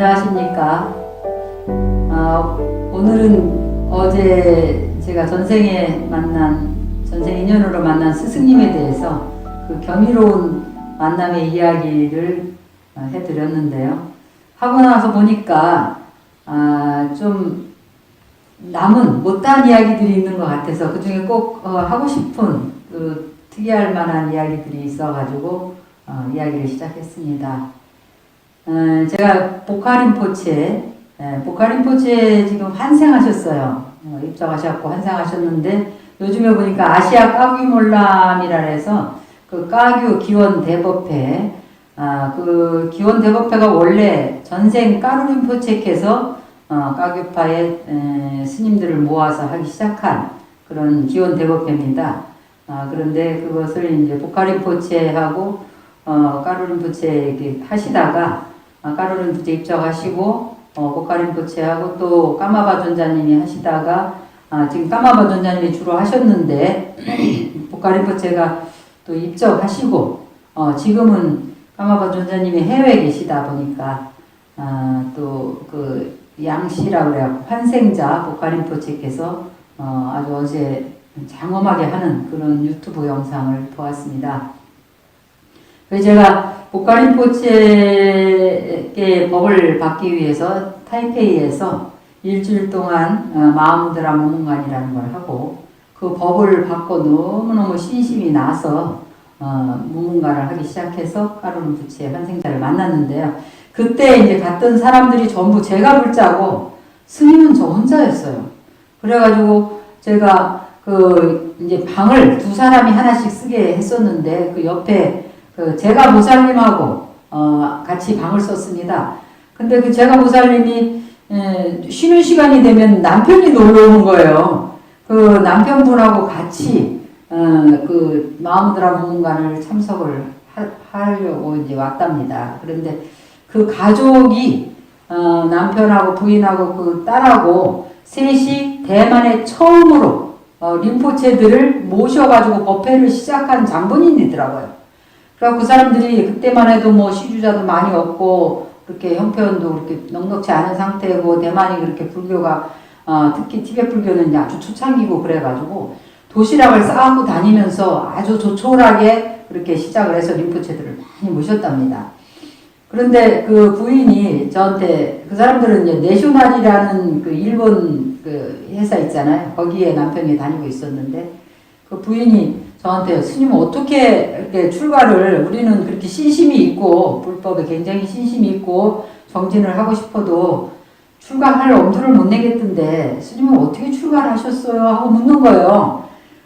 안녕하십니까. 오늘은 어제 제가 전생 인연으로 만난 스승님에 대해서 그 경이로운 만남의 이야기를 해드렸는데요. 하고 나서 보니까 좀 남은 못다한 이야기들이 있는 것 같아서 그 중에 꼭 하고 싶은 그 특이할 만한 이야기들이 있어가지고 이야기를 시작했습니다. 제가 보카린포체 지금 환생하셨어요. 입장하셨고 환생하셨는데 요즘에 보니까 아시아 까규몰람이라 해서 그 까규 기원 대법회 그 기원 대법회가 원래 전생 까루린포체께서 까규파의 스님들을 모아서 하기 시작한 그런 기원 대법회입니다. 그런데 그것을 이제 보카린포체하고 까루린포체 하시다가 까루린포체 입적하시고 보카린포체하고 또 까마바 존자님이 하시다가 지금 까마바 존자님이 주로 하셨는데 보카린포체가 또 입적하시고 지금은 까마바 존자님이 해외에 계시다 보니까 또 그 양씨라고 그래요. 환생자 보카린포체께서 아주 어제 장엄하게 하는 그런 유튜브 영상을 보았습니다. 그래서 제가 보카린포체의 법을 받기 위해서 타이페이에서 일주일 동안 마음드라 무문관이라는 걸 하고 그 법을 받고 너무너무 신심이 나서 무문관을 하기 시작해서 까루린포체 환생자를 만났는데요. 그때 이제 갔던 사람들이 전부 제가 불자고 스님은 저 혼자였어요. 그래가지고 제가 그 이제 방을 두 사람이 하나씩 쓰게 했었는데 그 옆에 그 제가 보살님하고 같이 방을 썼습니다. 근데 그 제가 보살님이 쉬는 시간이 되면 남편이 놀러 오는 거예요. 그 남편분하고 같이 그 마음드라 무문관을 참석을 하려고 이제 왔답니다. 그런데 그 가족이 남편하고 부인하고 그 딸하고 셋이 대만에 처음으로 림포체들을 모셔가지고 법회를 시작한 장본인이더라고요. 그러니까 그 사람들이 그때만 해도 뭐 시주자도 많이 없고 그렇게 형편도 그렇게 넉넉지 않은 상태고 대만이 그렇게 불교가 특히 티베트 불교는 아주 초창기고 그래가지고 도시락을 싸고 다니면서 아주 조촐하게 그렇게 시작을 해서 림포체들을 많이 모셨답니다. 그런데 그 부인이 저한테 그 사람들은 이제 내쇼날이라는 그 일본 그 회사 있잖아요. 거기에 남편이 다니고 있었는데 그 부인이 저한테 스님은 어떻게 이렇게 출가를 우리는 그렇게 신심이 있고 불법에 굉장히 신심이 있고 정진을 하고 싶어도 출가할 엄두를 못 내겠던데 스님은 어떻게 출가를 하셨어요? 하고 묻는 거예요.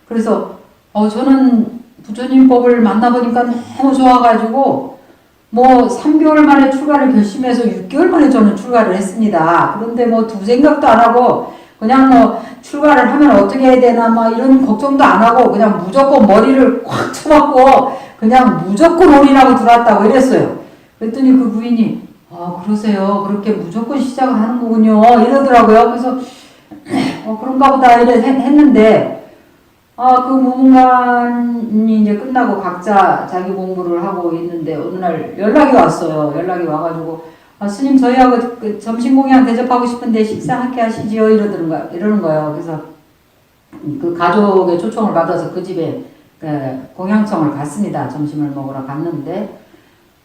그래서 저는 부처님 법을 만나보니까 너무 좋아가지고 뭐 3개월 만에 출가를 결심해서 6개월 만에 저는 출가를 했습니다. 그런데 뭐 두 생각도 안 하고 그냥 뭐 출가를 하면 어떻게 해야 되나 막 이런 걱정도 안 하고 그냥 무조건 머리를 꽉 쳐박고 그냥 무조건 올인하고 들어왔다고 이랬어요. 그랬더니 그 부인이 그러세요. 그렇게 무조건 시작을 하는 거군요. 이러더라고요. 그래서 그런가 보다 이래 했는데 그 무문관이 이제 끝나고 각자 자기 공부를 하고 있는데 어느 날 연락이 왔어요. 연락이 와가지고 스님 저희하고 그 점심 공양 대접하고 싶은데 식사 함께 하시지요 이러는 거예요. 그래서 그 가족의 초청을 받아서 그 집에 공양청을 갔습니다. 점심을 먹으러 갔는데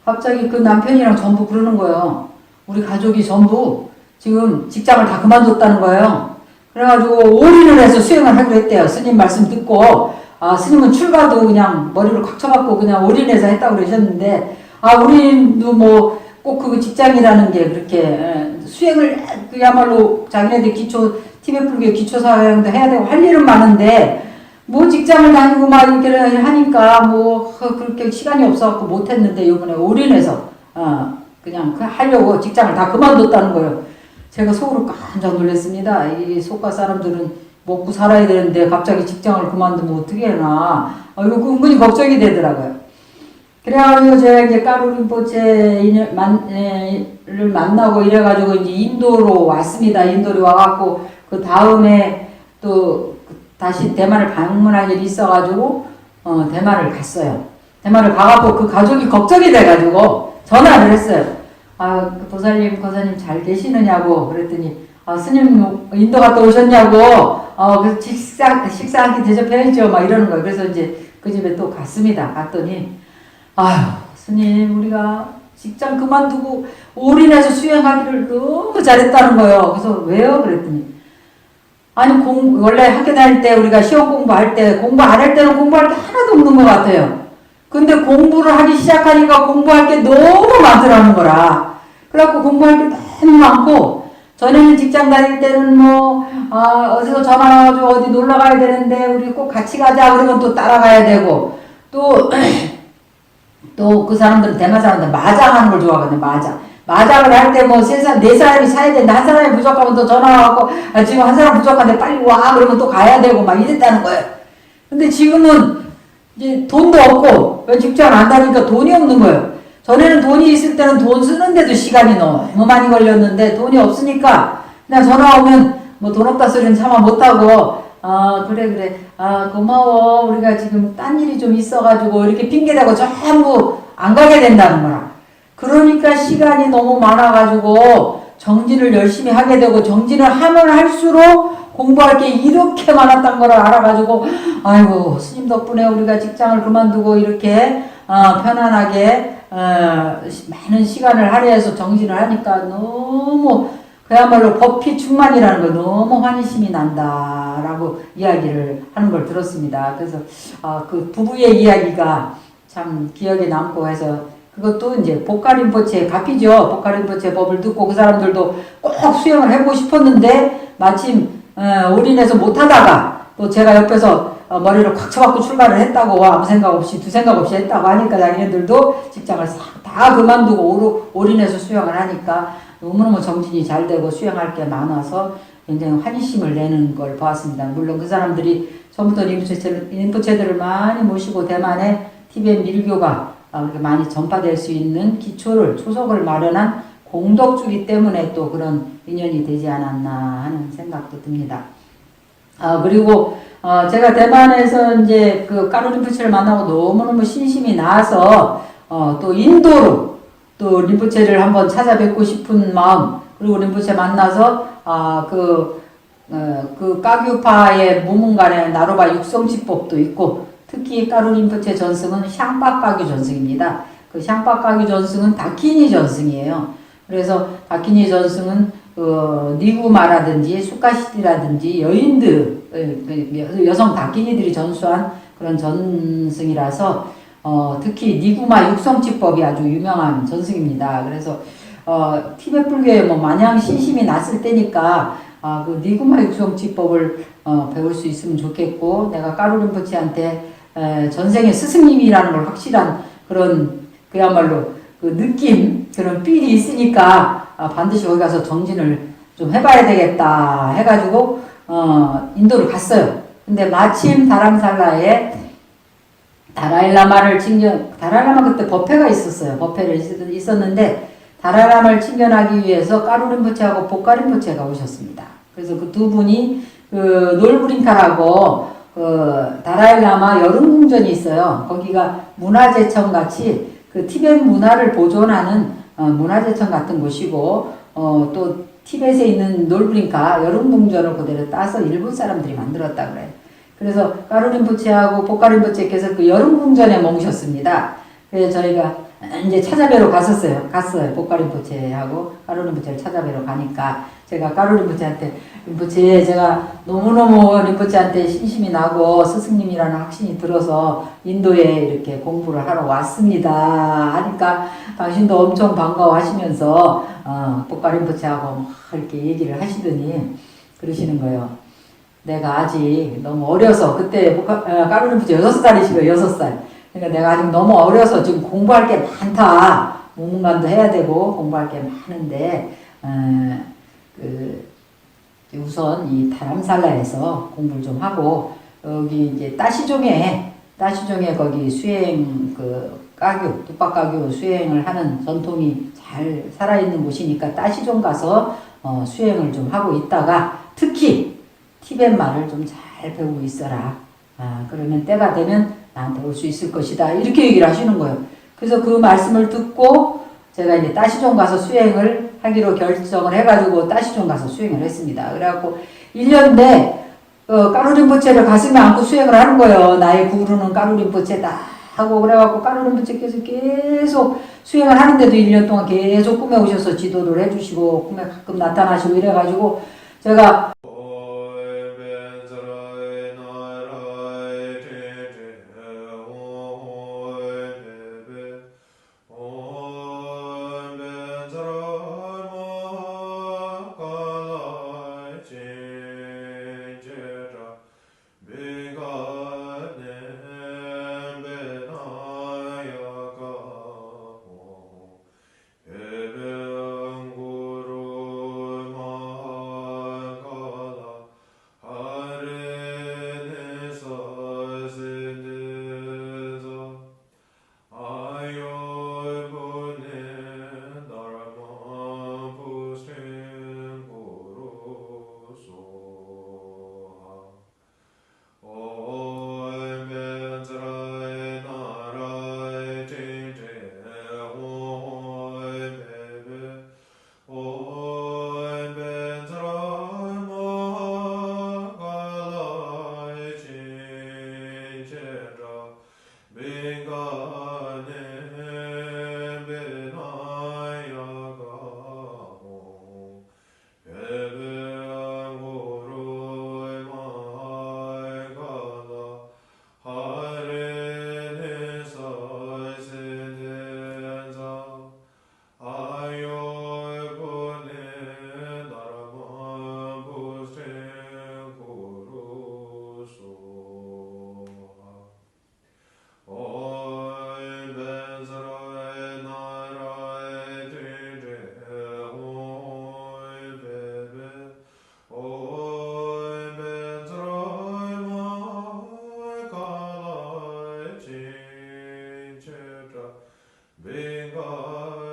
갑자기 그 남편이랑 전부 그러는 거예요. 우리 가족이 전부 지금 직장을 다 그만뒀다는 거예요. 그래가지고 올인을 해서 수행을 하기로 했대요. 스님 말씀 듣고 스님은 출가도 그냥 머리를 꽉 쳐박고 그냥 올인해서 했다고 그러셨는데 우리도 뭐 꼭 그 직장이라는 게 그렇게 수행을 그야말로 자기네들 티베트 불교 기초사양도 해야 되고 할 일은 많은데 뭐 직장을 다니고 막 이렇게 하니까 뭐 그렇게 시간이 없어갖고 못했는데 이번에 올인해서 그냥 하려고 직장을 다 그만뒀다는 거예요. 제가 속으로 깜짝 놀랐습니다. 이 속가 사람들은 먹고 살아야 되는데 갑자기 직장을 그만두면 어떻게 하나. 이거 은근히 걱정이 되더라고요. 그래가지고 제가 이제 까루린포체를 만나고 이래가지고 이제 인도로 왔습니다. 인도로 와갖고 그 다음에 또 다시 대만을 방문할 일이 있어가지고 대만을 갔어요. 대만을 가갖고 그 가족이 걱정이 돼가지고 전화를 했어요. 아, 그 보살님, 거사님 잘 계시느냐고 그랬더니, 아, 스님 인도 갔다 오셨냐고, 그 식사한끼 대접해야죠. 막 이러는 거예요. 그래서 이제 그 집에 또 갔습니다. 갔더니, 아휴, 스님, 우리가 직장 그만두고 올인해서 수행하기를 너무 잘했다는 거예요. 그래서 왜요? 그랬더니, 아니, 원래 학교 다닐 때 우리가 시험 공부할 때 공부 안 할 때는 공부할 게 하나도 없는 것 같아요. 근데 공부를 하기 시작하니까 공부할 게 너무 많더라는 거라. 그래갖고 공부할 게 너무 많고, 전에는 직장 다닐 때는 뭐, 어디서 전화 와가지고 어디 놀러 가야 되는데, 우리 꼭 같이 가자. 그러면 또 따라가야 되고, 또, 또 그 사람들은 대만 사람들 마장하는 걸 좋아하거든요. 마장을 할 때 뭐 네 사람이 사야 되는데 한 사람이 부족하면 또 전화 와갖고, 지금 한 사람 부족한데 빨리 와. 그러면 또 가야 되고 막 이랬다는 거예요. 근데 지금은 이제 돈도 없고, 왜 직장 안 다니까 돈이 없는 거예요. 전에는 돈이 있을 때는 돈 쓰는데도 시간이 너무 많이 걸렸는데, 돈이 없으니까 그냥 전화 오면 뭐 돈 없다 소리는 차마 못하고, 그래, 고마워, 우리가 지금 딴 일이 좀 있어가지고 이렇게 핑계대고 전부 안 가게 된다는 거라. 그러니까 시간이 너무 많아가지고 정진을 열심히 하게 되고, 정진을 하면 할수록 공부할 게 이렇게 많았던 걸 알아가지고, 아이고, 스님 덕분에 우리가 직장을 그만두고 이렇게 편안하게 많은 시간을 할애해서 정진을 하니까 너무 그야말로 법피 충만이라는 거 너무 환희심이 난다라고 이야기를 하는 걸 들었습니다. 그래서 그 부부의 이야기가 참 기억에 남고 해서, 그것도 이제 보카림포체 가피죠. 보카림포체 법을 듣고 그 사람들도 꼭 수행을 해보고 싶었는데 마침 올인해서 못하다가 또 제가 옆에서 머리를 콱 쳐갖고 출발을 했다고, 아무 생각 없이 두 생각 없이 했다고 하니까 자기네들도 직장을 다 그만두고 올인해서 수행을 하니까 너무너무 정진이 잘 되고 수행할 게 많아서 굉장히 환희심을 내는 걸 보았습니다. 물론 그 사람들이 처음부터 림포체들을 많이 모시고 대만에 티베트 밀교가 그렇게 많이 전파될 수 있는 초석을 마련한 공덕주기 때문에 또 그런 인연이 되지 않았나 하는 생각도 듭니다. 그리고 제가 대만에서 이제 그 까르림포체를 만나고 너무너무 신심이 나서 또 인도로 또 림포체를 한번 찾아뵙고 싶은 마음, 그리고 림포체 만나서 그 까규파의 무문간에 나로바 육성치법도 있고, 특히 까르림포체 전승은 샹빡까규 전승입니다. 그 샹빡까규 전승은 다키니 전승이에요. 그래서 다키니 전승은 니구마라든지 수카시티라든지 여인들, 여성 다키니들이 전수한 그런 전승이라서 특히 니구마 육성치법이 아주 유명한 전승입니다. 그래서 티베트 불교에 뭐 마냥 신심이 났을 때니까 그 니구마 육성치법을 배울 수 있으면 좋겠고, 내가 까르림포체한테 전생의 스승님이라는 걸 확실한 그런 그야말로 그 느낌, 그런 필이 있으니까 반드시 거기 가서 정진을 좀 해봐야 되겠다 해가지고 인도를 갔어요. 근데 마침 다람살라에 다라일라마를 다라일라마 그때 법회가 있었어요. 법회를 있었는데 다라일라마를 친견하기 위해서 까르림포체하고 보카림포체가 오셨습니다. 그래서 그 두 분이 그 놀브링카라고 그 다라일라마 여름궁전이 있어요. 거기가 문화재청 같이 그 티베트 문화를 보존하는 문화재청 같은 곳이고, 또 티베트에 있는 놀브링카 여름궁전을 그대로 따서 일본 사람들이 만들었다 그래요. 그래서 까르림포체하고 보카림포체께서 그 여름궁전에 머무셨습니다. 그래서 저희가 이제 찾아뵈러 갔어요. 보카림포체하고 까르림포체를 찾아뵈러 가니까 제가 까르림포체한테, 림포체, 제가 너무너무 림포체한테 신심이 나고 스승님이라는 확신이 들어서 인도에 이렇게 공부를 하러 왔습니다 하니까 당신도 엄청 반가워하시면서 보카림포체하고 막 이렇게 얘기를 하시더니 그러시는 거예요. 내가 아직 너무 어려서, 그때 까르림포체 6살이시고요. 6살. 그러니까 내가 아직 너무 어려서 지금 공부할 게 많다. 무문관도 해야 되고 공부할 게 많은데 우선 이 다람살라에서 공부를 좀 하고, 여기 이제 따시종에 거기 수행 뚝박가규 수행을 하는 전통이 잘 살아있는 곳이니까 따시종 가서 수행을 좀 하고 있다가 특히 티베트 말을 좀 잘 배우고 있어라. 그러면 때가 되면 나한테 올 수 있을 것이다. 이렇게 얘기를 하시는 거예요. 그래서 그 말씀을 듣고 제가 이제 따시종 가서 수행을 하기로 결정을 해가지고 따시종 가서 수행을 했습니다. 그래갖고 1년 내 까루림포체를 가슴에 안고 수행을 하는 거예요. 나의 구루는 까루림포체다 하고 그래갖고 까루림포체께서 계속 수행을 하는데도 1년 동안 계속 꿈에 오셔서 지도를 해주시고 꿈에 가끔 나타나시고 이래가지고 제가 Venga